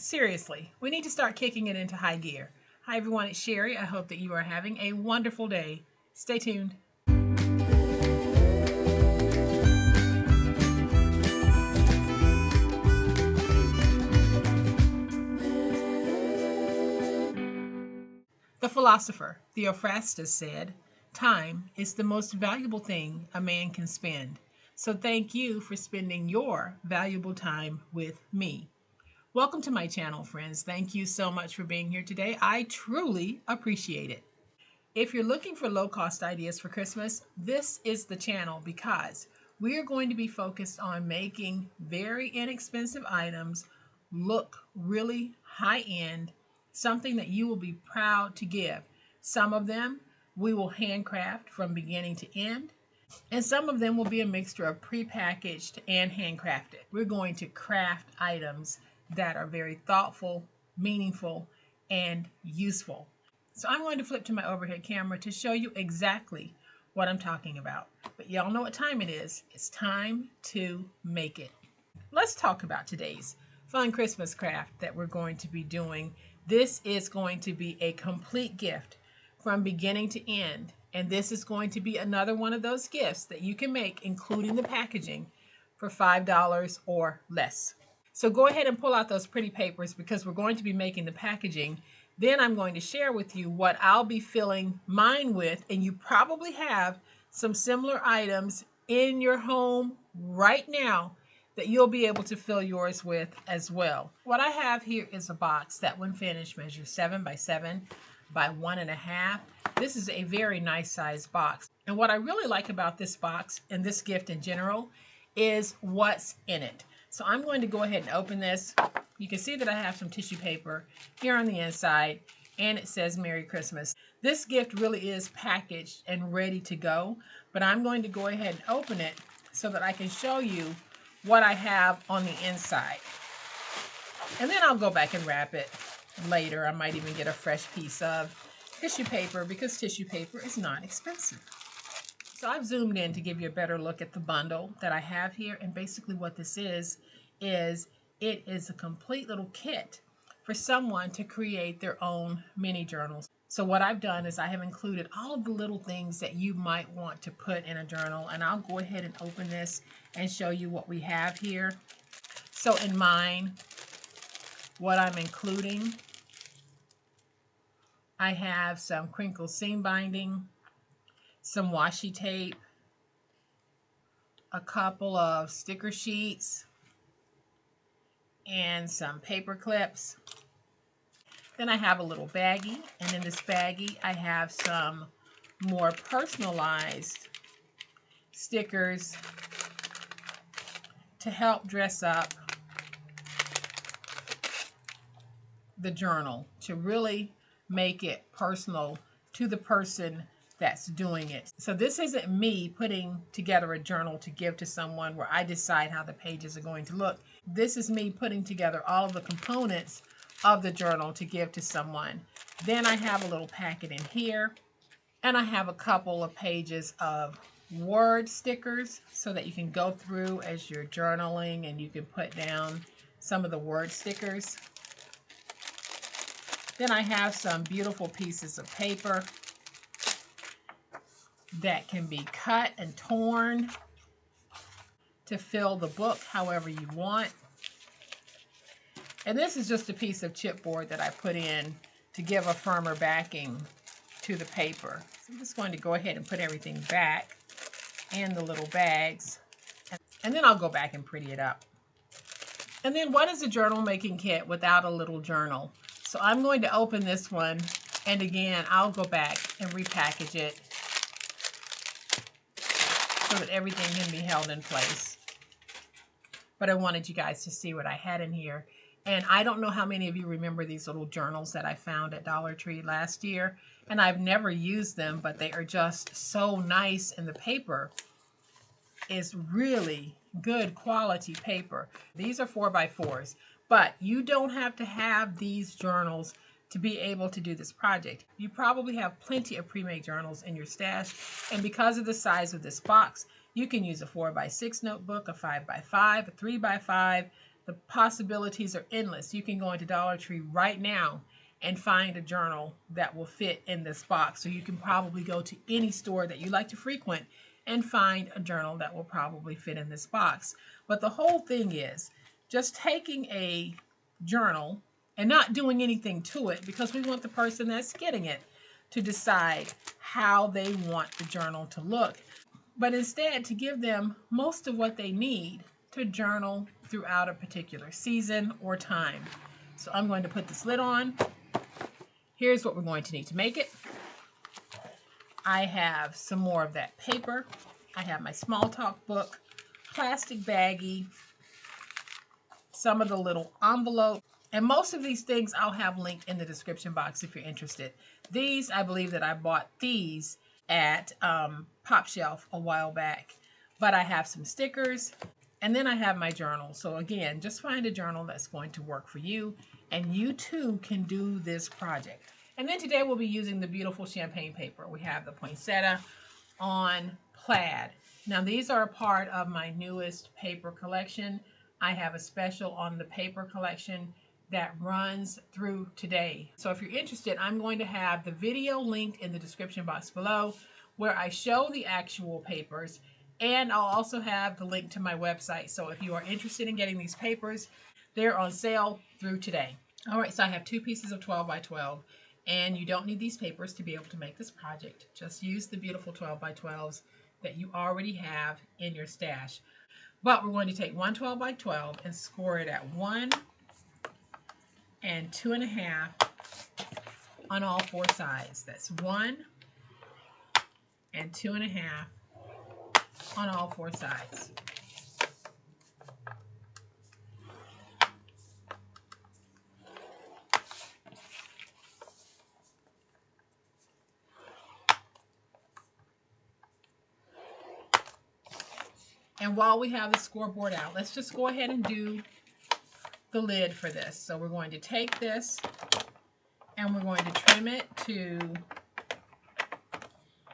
Seriously, we need to start kicking it into high gear. Hi everyone, it's Sherry. I hope that you are having a wonderful day. Stay tuned. The philosopher Theophrastus said, "Time is the most valuable thing a man can spend. So thank you for spending your valuable time with me." Welcome to my channel, friends. Thank you so much for being here today. I truly appreciate it. If you're looking for low-cost ideas for Christmas, this is the channel because we are going to be focused on making very inexpensive items look really high-end, something that you will be proud to give. Some of them we will handcraft from beginning to end, and some of them will be a mixture of prepackaged and handcrafted. We're going to craft items that are very thoughtful, meaningful, and useful. So I'm going to flip to my overhead camera to show you exactly what I'm talking about. But y'all know what time it is. It's time to make it. Let's talk about today's fun Christmas craft that we're going to be doing. This is going to be a complete gift from beginning to end. And this is going to be another one of those gifts that you can make, including the packaging, for $5 or less. So go ahead and pull out those pretty papers because we're going to be making the packaging. Then I'm going to share with you what I'll be filling mine with, and you probably have some similar items in your home right now that you'll be able to fill yours with as well. What I have here is a box that when finished measures 7 by 7 by 1.5. This is a very nice size box. And what I really like about this box and this gift in general is what's in it. So I'm going to go ahead and open this. You can see that I have some tissue paper here on the inside, and it says Merry Christmas. This gift really is packaged and ready to go, but I'm going to go ahead and open it so that I can show you what I have on the inside. And then I'll go back and wrap it later. I might even get a fresh piece of tissue paper because tissue paper is not expensive. So I've zoomed in to give you a better look at the bundle that I have here. And basically what this is it is a complete little kit for someone to create their own mini journals. So what I've done is I have included all of the little things that you might want to put in a journal. And I'll go ahead and open this and show you what we have here. So in mine, what I'm including, I have some crinkle seam binding, some washi tape, a couple of sticker sheets, and some paper clips. Then I have a little baggie, and in this baggie I have some more personalized stickers to help dress up the journal, to really make it personal to the person that's doing it. So this isn't me putting together a journal to give to someone where I decide how the pages are going to look. This is me putting together all of the components of the journal to give to someone. Then I have a little packet in here, and I have a couple of pages of word stickers so that you can go through as you're journaling and you can put down some of the word stickers. Then I have some beautiful pieces of paper that can be cut and torn to fill the book however you want. And this is just a piece of chipboard that I put in to give a firmer backing to the paper. So I'm just going to go ahead and put everything back in the little bags, and then I'll go back and pretty it up. And then what is a journal making kit without a little journal? So I'm going to open this one, and again, I'll go back and repackage it so that everything can be held in place. But I wanted you guys to see what I had in here. And I don't know how many of you remember these little journals that I found at Dollar Tree last year. And I've never used them, but they are just so nice. And the paper is really good quality paper. These are 4x4s, but you don't have to have these journals to be able to do this project. You probably have plenty of pre-made journals in your stash, and because of the size of this box, you can use a 4x6 notebook, a 5x5, a 3x5, The possibilities are endless. You can go into Dollar Tree right now and find a journal that will fit in this box. So you can probably go to any store that you like to frequent and find a journal that will probably fit in this box. But the whole thing is just taking a journal and not doing anything to it, because we want the person that's getting it to decide how they want the journal to look, but instead to give them most of what they need to journal throughout a particular season or time. So I'm going to put this lid on. Here's what we're going to need to make it. I have some more of that paper. I have my small talk book, plastic baggie, some of the little envelopes, and most of these things I'll have linked in the description box if you're interested. These, I believe that I bought these at Pop Shelf a while back, but I have some stickers, and then I have my journal. So again, just find a journal that's going to work for you, and you too can do this project. And then today we'll be using the beautiful champagne paper. We have the poinsettia on plaid. Now these are a part of my newest paper collection. I have a special on the paper collection that runs through today. So if you're interested, I'm going to have the video linked in the description box below where I show the actual papers, and I'll also have the link to my website. So if you are interested in getting these papers, they're on sale through today. All right, so I have 2 pieces of 12 by 12, and you don't need these papers to be able to make this project. Just use the beautiful 12 by 12s that you already have in your stash. But we're going to take one 12 by 12 and score it at 1 and 2.5 on all 4 sides. That's 1 and 2.5 on all 4 sides. And while we have the scoreboard out, let's just go ahead and do the lid for this. So we're going to take this and we're going to trim it to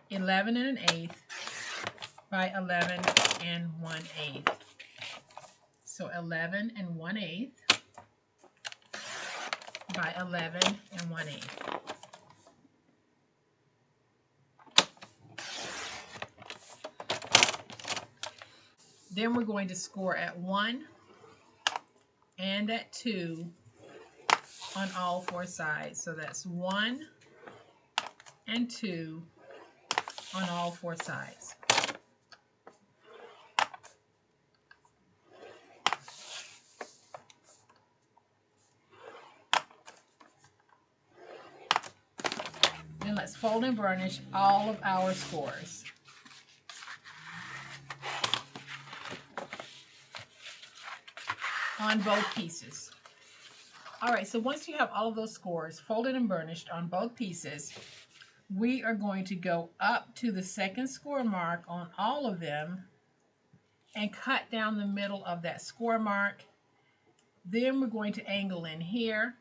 11 1/8 by 11 1/8. So 11 1/8 by 11 1/8. Then we're going to score at 1 and at 2 on all 4 sides. So that's 1 and 2 on all 4 sides. Then let's fold and burnish all of our scores. On both pieces. All right, so once you have all of those scores folded and burnished on both pieces, we are going to go up to the second score mark on all of them and cut down the middle of that score mark. Then we're going to angle in here.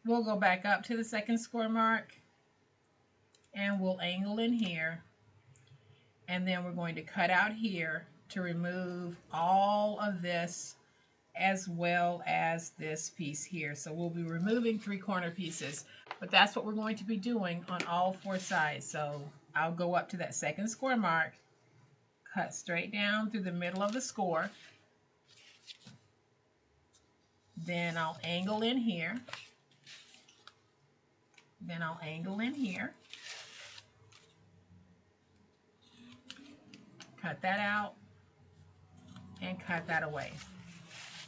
We'll go back up to the second score mark and we'll angle in here. And then we're going to cut out here to remove all of this as well as this piece here. So we'll be removing 3 corner pieces, but that's what we're going to be doing on all 4 sides. So I'll go up to that second score mark, cut straight down through the middle of the score. Then I'll angle in here. Then I'll angle in here. Cut that out and cut that away.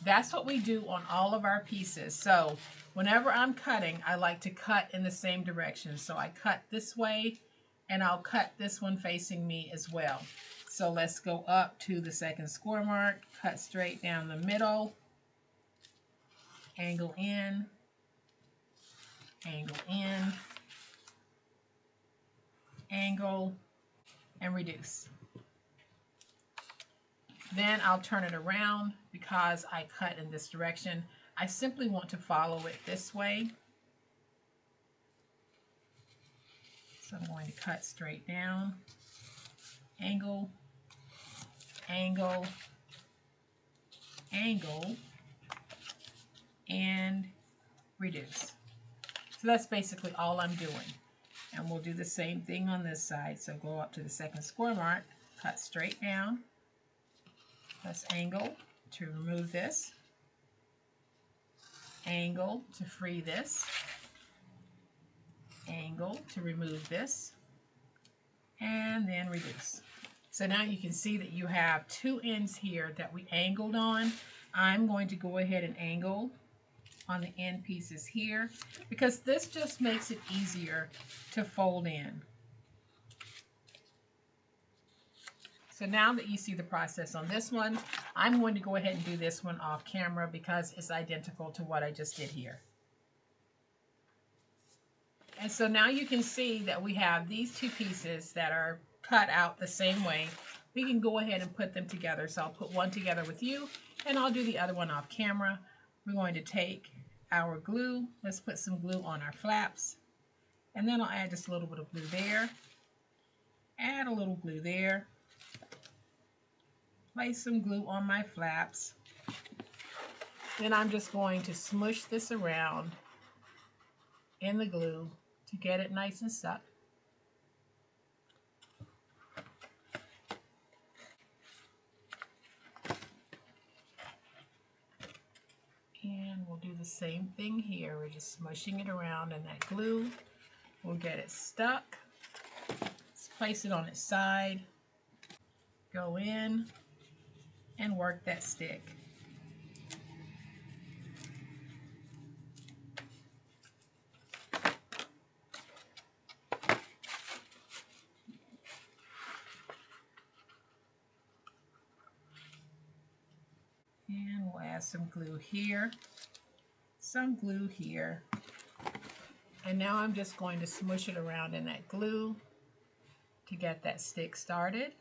That's what we do on all of our pieces. So whenever I'm cutting, I like to cut in the same direction. So I cut this way and I'll cut this one facing me as well. So let's go up to the second score mark, cut straight down the middle, angle in, angle, and reduce. Then I'll turn it around because I cut in this direction. I simply want to follow it this way. So I'm going to cut straight down, angle, angle, angle, and reduce. So that's basically all I'm doing. And we'll do the same thing on this side. So go up to the second square mark, cut straight down, press angle to remove this, angle to free this, angle to remove this, and then reduce. So now you can see that you have two ends here that we angled on. I'm going to go ahead and angle on the end pieces here because this just makes it easier to fold in. So now that you see the process on this one, I'm going to go ahead and do this one off camera because it's identical to what I just did here. And so now you can see that we have these two pieces that are cut out the same way. We can go ahead and put them together. So I'll put one together with you and I'll do the other one off camera. We're going to take our glue. Let's put some glue on our flaps. And then I'll add just a little bit of glue there. Add a little glue there. Place some glue on my flaps. Then I'm just going to smush this around in the glue to get it nice and stuck. And we'll do the same thing here. We're just smushing it around in that glue. We'll get it stuck. Let's place it on its side. Go in and work that stick. And we'll add some glue here, some glue here. And now I'm just going to smush it around in that glue to get that stick started.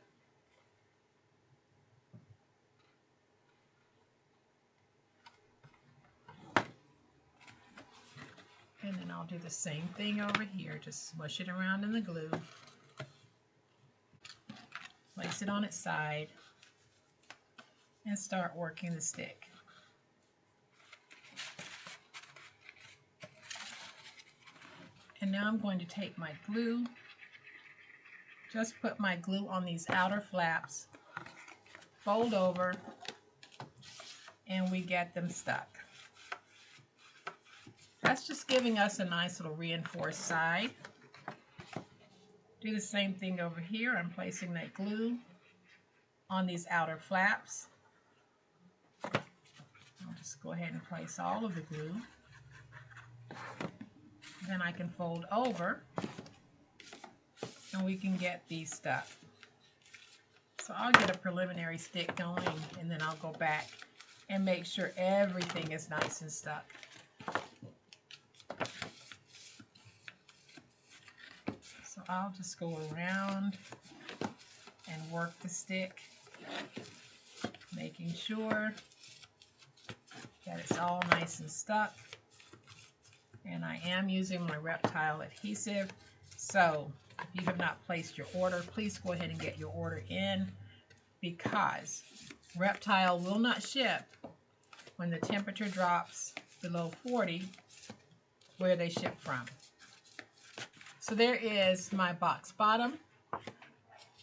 And then I'll do the same thing over here. Just smush it around in the glue. Place it on its side and start working the stick. And now I'm going to take my glue, just put my glue on these outer flaps, fold over, and we get them stuck. That's just giving us a nice little reinforced side. Do the same thing over here. I'm placing that glue on these outer flaps. I'll just go ahead and place all of the glue. Then I can fold over and we can get these stuck. So I'll get a preliminary stick going and then I'll go back and make sure everything is nice and stuck. So I'll just go around and work the stick, making sure that it's all nice and stuck. And I am using my Reptile adhesive. So if you have not placed your order, please go ahead and get your order in because Reptile will not ship when the temperature drops below 40 where they ship from. So there is my box bottom.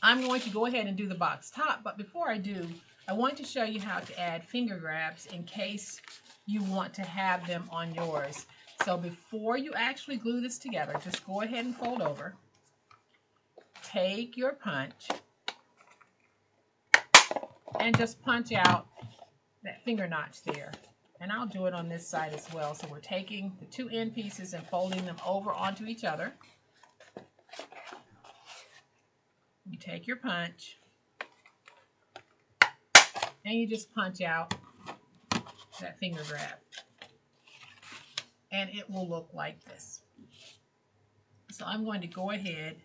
I'm going to go ahead and do the box top, but before I do, I want to show you how to add finger grabs in case you want to have them on yours. So before you actually glue this together, just go ahead and fold over. Take your punch and just punch out that finger notch there. And I'll do it on this side as well. So we're taking the two end pieces and folding them over onto each other. You take your punch and you just punch out that finger grab. And it will look like this. So I'm going to go ahead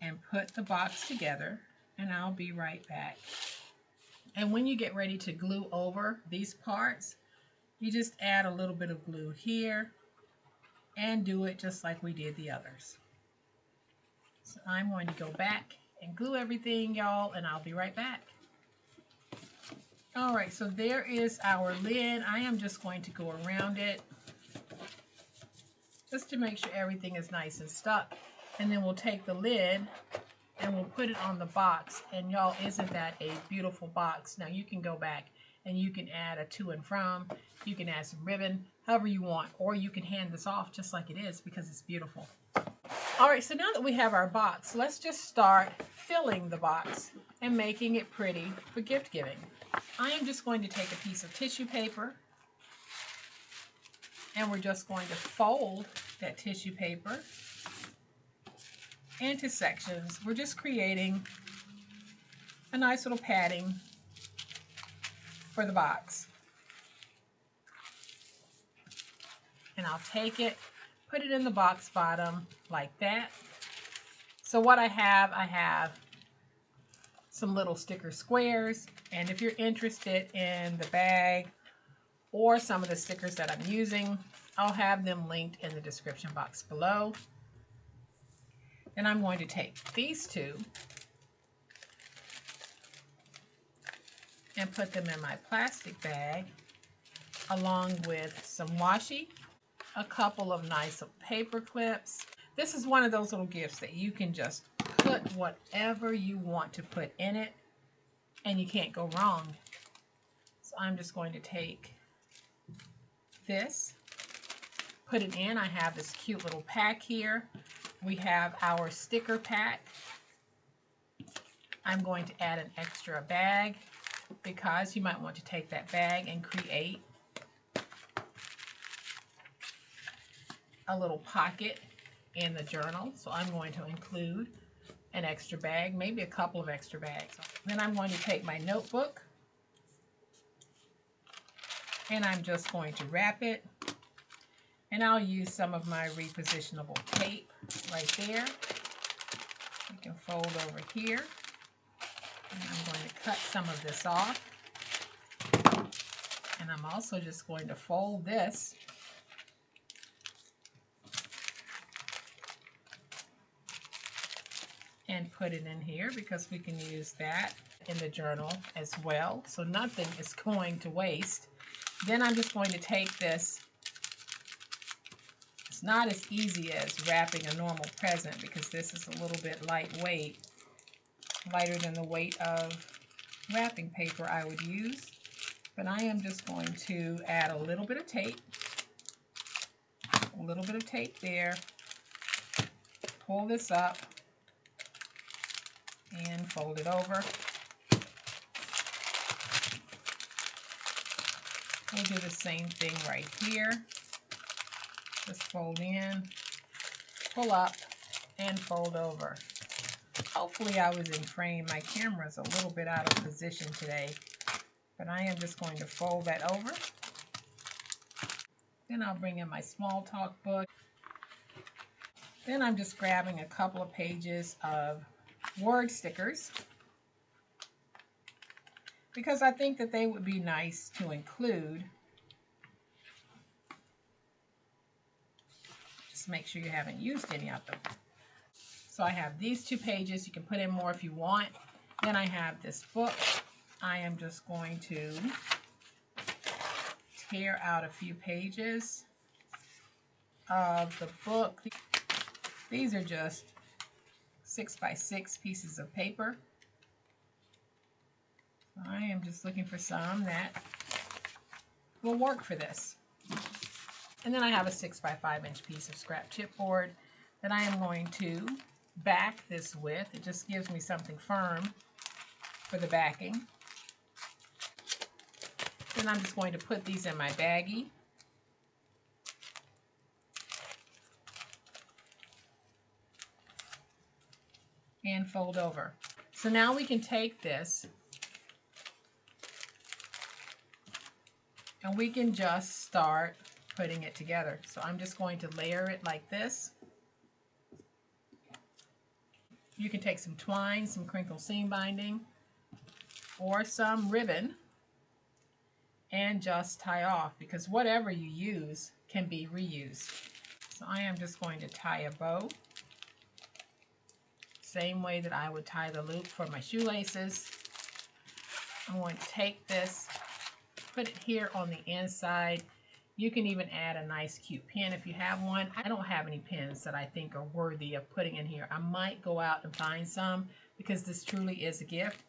and put the box together and I'll be right back. And when you get ready to glue over these parts, you just add a little bit of glue here and do it just like we did the others. So I'm going to go back and glue everything, y'all, and I'll be right back. All right, so there is our lid. I am just going to go around it just to make sure everything is nice and stuck. And then we'll take the lid and we'll put it on the box. And y'all, isn't that a beautiful box? Now you can go back and you can add a to and from. You can add some ribbon, however you want, or you can hand this off just like it is because it's beautiful. All right, so now that we have our box, let's just start filling the box and making it pretty for gift giving. I am just going to take a piece of tissue paper and we're just going to fold that tissue paper into sections. We're just creating a nice little padding for the box. And I'll take it, put it in the box bottom like that. So what I have some little sticker squares, and if you're interested in the bag or some of the stickers that I'm using, I'll have them linked in the description box below. And I'm going to take these two and put them in my plastic bag along with some washi, a couple of nice paper clips. This is one of those little gifts that you can just put whatever you want to put in it and you can't go wrong. So I'm just going to take this, put it in. I have this cute little pack here. We have our sticker pack. I'm going to add an extra bag because you might want to take that bag and create a little pocket in the journal. So I'm going to include an extra bag, maybe a couple of extra bags. Then I'm going to take my notebook and I'm just going to wrap it. And I'll use some of my repositionable tape right there. You can fold over here. And I'm going to cut some of this off. And I'm also just going to fold this and put it in here because we can use that in the journal as well. So nothing is going to waste. Then I'm just going to take this. It's not as easy as wrapping a normal present because this is a little bit lightweight, lighter than the weight of wrapping paper I would use. But I am just going to add a little bit of tape there, pull this up, and fold it over. We'll do the same thing right here. Just fold in, pull up, and fold over. Hopefully I was in frame. My camera's a little bit out of position today, but I am just going to fold that over. Then I'll bring in my small talk book. Then I'm just grabbing a couple of pages of word stickers because I think that they would be nice to include. Just make sure you haven't used any of them. So I have these 2 pages. You can put in more if you want. Then I have this book. I am just going to tear out a few pages of the book. These are just 6x6 pieces of paper. I am just looking for some that will work for this. And then I have a 6x5 inch piece of scrap chipboard that I am going to back this with. It just gives me something firm for the backing. Then I'm just going to put these in my baggie. And fold over. So now we can take this and we can just start putting it together. So I'm just going to layer it like this. You can take some twine, some crinkle seam binding, or some ribbon and just tie off because whatever you use can be reused. So I am just going to tie a bow. Same way that I would tie the loop for my shoelaces. I'm going to take this Put it here on the inside. You can even add a nice cute pin if you have one. I don't have any pins that I think are worthy of putting in here. I might go out and find some because this truly is a gift.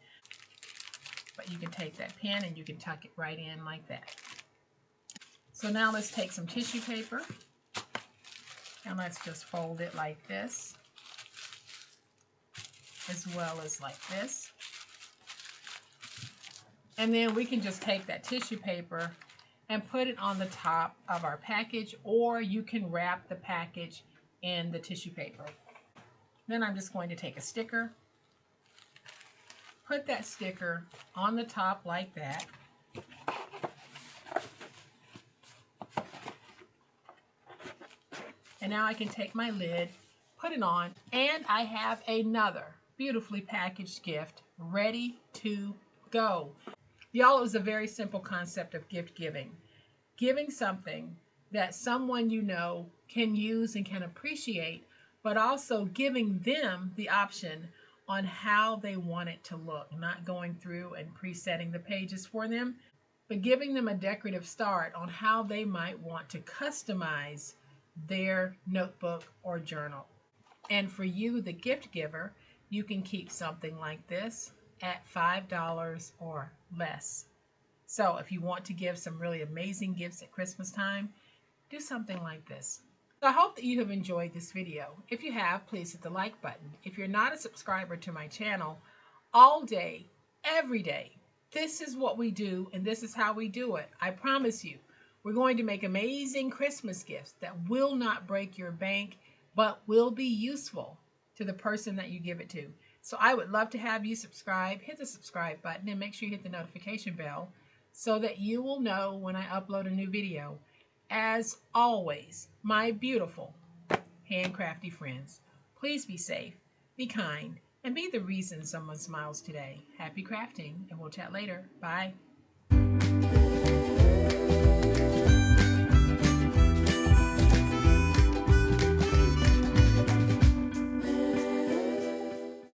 But you can take that pin and you can tuck it right in like that. So now let's take some tissue paper and let's just fold it like this, as well as like this. And then we can just take that tissue paper and put it on the top of our package, or you can wrap the package in the tissue paper. Then I'm just going to take a sticker, put that sticker on the top like that. And now I can take my lid, put it on, and I have another beautifully packaged gift ready to go. Y'all, it was a very simple concept of gift giving. Giving something that someone you know can use and can appreciate, but also giving them the option on how they want it to look, not going through and presetting the pages for them, but giving them a decorative start on how they might want to customize their notebook or journal. And for you, the gift giver, you can keep something like this at $5 or less. So if you want to give some really amazing gifts at Christmas time, do something like this. So I hope that you have enjoyed this video. If you have, please hit the like button. If you're not a subscriber to my channel, all day, every day, this is what we do and this is how we do it. I promise you, we're going to make amazing Christmas gifts that will not break your bank, but will be useful to the person that you give it to. So I would love to have you subscribe. Hit the subscribe button and make sure you hit the notification bell so that you will know when I upload a new video. As always, my beautiful handcrafty friends, please be safe, be kind, and be the reason someone smiles today. Happy crafting, and we'll chat later. Bye.